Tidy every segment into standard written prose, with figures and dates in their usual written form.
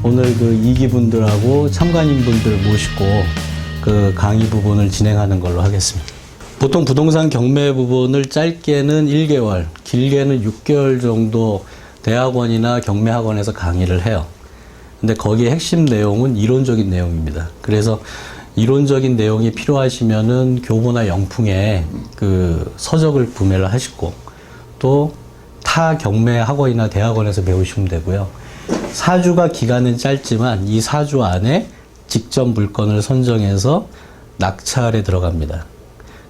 오늘 그 이기분들하고 참관인분들 모시고 그 강의 부분을 진행하는 걸로 하겠습니다. 보통 부동산 경매 부분을 짧게는 1개월, 길게는 6개월 정도 대학원이나 경매학원에서 강의를 해요. 근데 거기에 핵심 내용은 이론적인 내용입니다. 그래서 이론적인 내용이 필요하시면은 교보나 영풍에 그 서적을 구매를 하시고 또 타 경매 학원이나 대학원에서 배우시면 되고요. 사주가 기간은 짧지만 이 사주 안에 직접 물건을 선정해서 낙찰에 들어갑니다.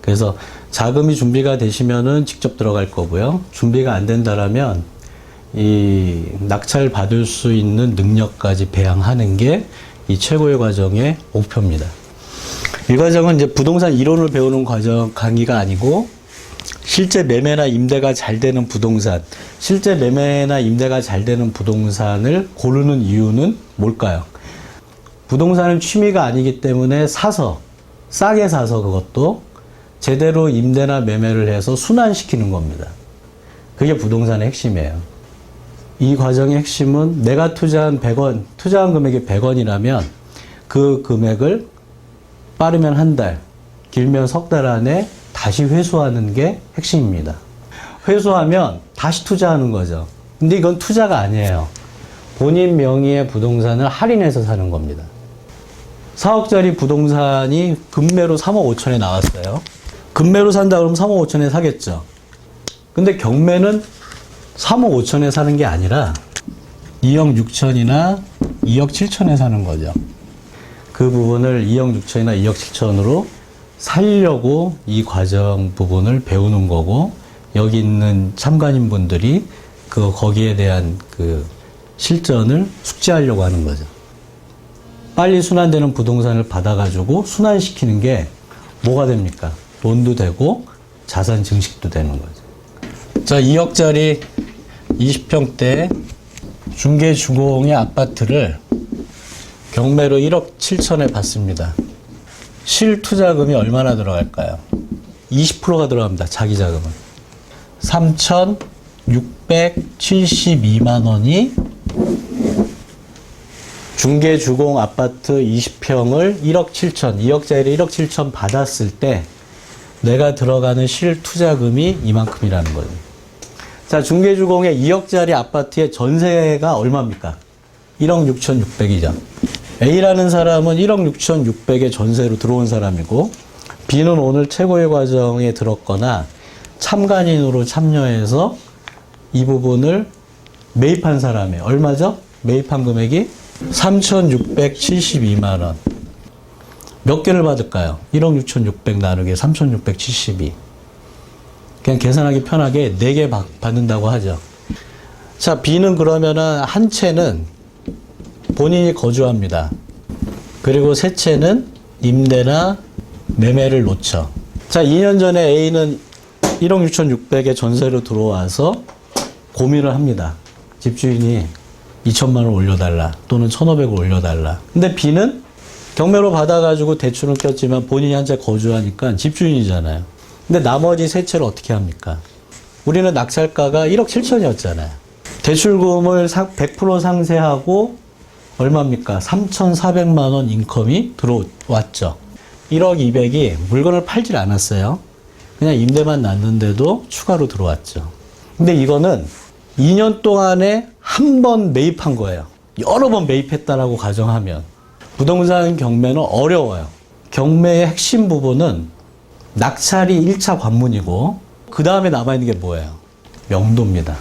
그래서 자금이 준비가 되시면은 직접 들어갈 거고요. 준비가 안 된다라면 이 낙찰 받을 수 있는 능력까지 배양하는 게 이 최고의 과정의 목표입니다. 이 과정은 이제 부동산 이론을 배우는 과정 강의가 아니고 실제 매매나 임대가 잘 되는 부동산, 실제 매매나 임대가 잘 되는 부동산을 고르는 이유는 뭘까요? 부동산은 취미가 아니기 때문에 사서, 싸게 사서 그것도 제대로 임대나 매매를 해서 순환시키는 겁니다. 그게 부동산의 핵심이에요. 이 과정의 핵심은 내가 투자한 100원, 투자한 금액이 100원이라면 그 금액을 빠르면 한 달, 길면 석 달 안에 다시 회수하는 게 핵심입니다. 회수하면 다시 투자하는 거죠. 근데 이건 투자가 아니에요. 본인 명의의 부동산을 할인해서 사는 겁니다. 4억짜리 부동산이 금매로 3억 5천에 나왔어요. 금매로 산다 그러면 3억 5천에 사겠죠. 근데 경매는 3억 5천에 사는 게 아니라 2억 6천이나 2억 7천에 사는 거죠. 그 부분을 2억 6천이나 2억 7천으로 살려고 이 과정 부분을 배우는 거고, 여기 있는 참관인 분들이 거기에 대한 그 실전을 숙지하려고 하는 거죠. 빨리 순환되는 부동산을 받아가지고 순환시키는 게 뭐가 됩니까? 돈도 되고 자산 증식도 되는 거죠. 자, 2억짜리 20평대 중개주공의 아파트를 경매로 1억 7천에 받습니다. 실투자금이 얼마나 들어갈까요? 20%가 들어갑니다. 자기 자금은. 3,672만 원이 중개주공 아파트 20평을 1억 7천, 2억짜리 1억 7천 받았을 때 내가 들어가는 실투자금이 이만큼이라는 거예요. 자, 중개주공의 2억짜리 아파트의 전세가 얼마입니까? 1억 6,600이죠. A라는 사람은 1억 6,600의 전세로 들어온 사람이고, B는 오늘 최고의 과정에 들었거나 참관인으로 참여해서 이 부분을 매입한 사람이에요. 얼마죠? 매입한 금액이 3,672만 원. 몇 개를 받을까요? 1억 6,600 나누기 3,672. 그냥 계산하기 편하게 4개 받는다고 하죠. 자, B는 그러면은 한 채는 본인이 거주합니다. 그리고 세 채는 임대나 매매를 놓죠. 자, 2년 전에 A는 1억 6,600의 전세로 들어와서 고민을 합니다. 집주인이 2천만 원 올려달라, 또는 1,500을 올려달라. 근데 B는 경매로 받아가지고 대출은 꼈지만 본인이 한 채 거주하니까 집주인이잖아요. 근데 나머지 세 채를 어떻게 합니까? 우리는 낙찰가가 1억 7천이었잖아요. 대출금을 100% 상세하고 얼마입니까? 3,400만 원 인컴이 들어왔죠. 1억 200이 물건을 팔질 않았어요. 그냥 임대만 났는데도 추가로 들어왔죠. 근데 이거는 2년 동안에 한 번 매입한 거예요. 여러 번 매입했다라고 가정하면 부동산 경매는 어려워요. 경매의 핵심 부분은 낙찰이 1차 관문이고 그 다음에 남아있는 게 뭐예요? 명도입니다.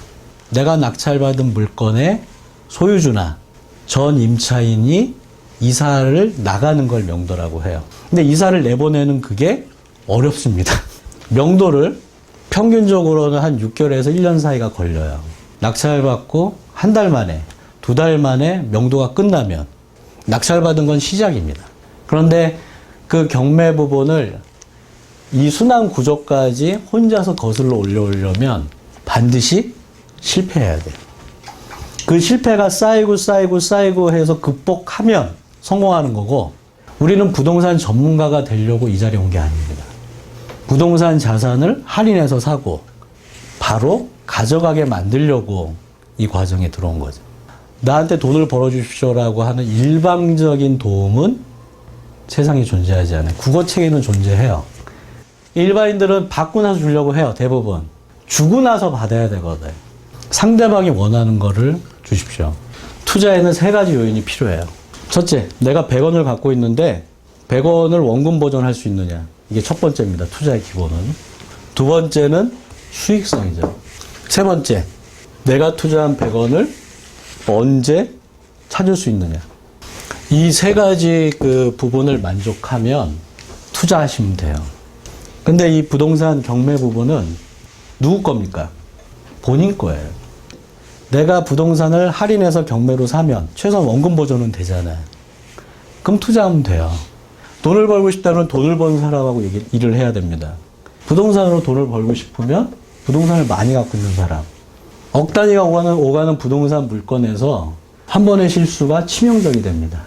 내가 낙찰받은 물건의 소유주나 전 임차인이 이사를 나가는 걸 명도라고 해요. 근데 이사를 내보내는 그게 어렵습니다. 명도를 평균적으로는 한 6개월에서 1년 사이가 걸려요. 낙찰받고 한 달 만에, 2달 만에 명도가 끝나면 낙찰받은 건 시작입니다. 그런데 그 경매 부분을 이 순환 구조까지 혼자서 거슬러 올려오려면 반드시 실패해야 돼요. 그 실패가 쌓이고 해서 극복하면 성공하는 거고, 우리는 부동산 전문가가 되려고 이 자리에 온 게 아닙니다. 부동산 자산을 할인해서 사고 바로 가져가게 만들려고 이 과정에 들어온 거죠. 나한테 돈을 벌어주십시오라고 하는 일방적인 도움은 세상에 존재하지 않아요. 국어책에는 존재해요. 일반인들은 받고 나서 주려고 해요. 대부분. 주고 나서 받아야 되거든. 상대방이 원하는 거를 주십시오. 투자에는 3가지 요인이 필요해요. 첫째, 내가 100원을 갖고 있는데 100원을 원금 보존할 수 있느냐. 이게 첫 번째입니다. 투자의 기본은. 두 번째는 수익성이죠. 세 번째, 내가 투자한 100원을 언제 찾을 수 있느냐. 이 3가지 그 부분을 만족하면 투자하시면 돼요. 근데 이 부동산 경매 부분은 누구 겁니까? 본인 거예요. 내가 부동산을 할인해서 경매로 사면 최소한 원금 보존은 되잖아요. 그럼 투자하면 돼요. 돈을 벌고 싶다면 돈을 버는 사람하고 일을 해야 됩니다. 부동산으로 돈을 벌고 싶으면 부동산을 많이 갖고 있는 사람. 억 단위가 오가는 부동산 물건에서 한 번의 실수가 치명적이 됩니다.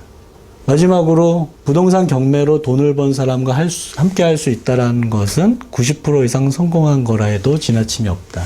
마지막으로 부동산 경매로 돈을 번 사람과 함께 할 수 있다는 것은 90% 이상 성공한 거라 해도 지나침이 없다.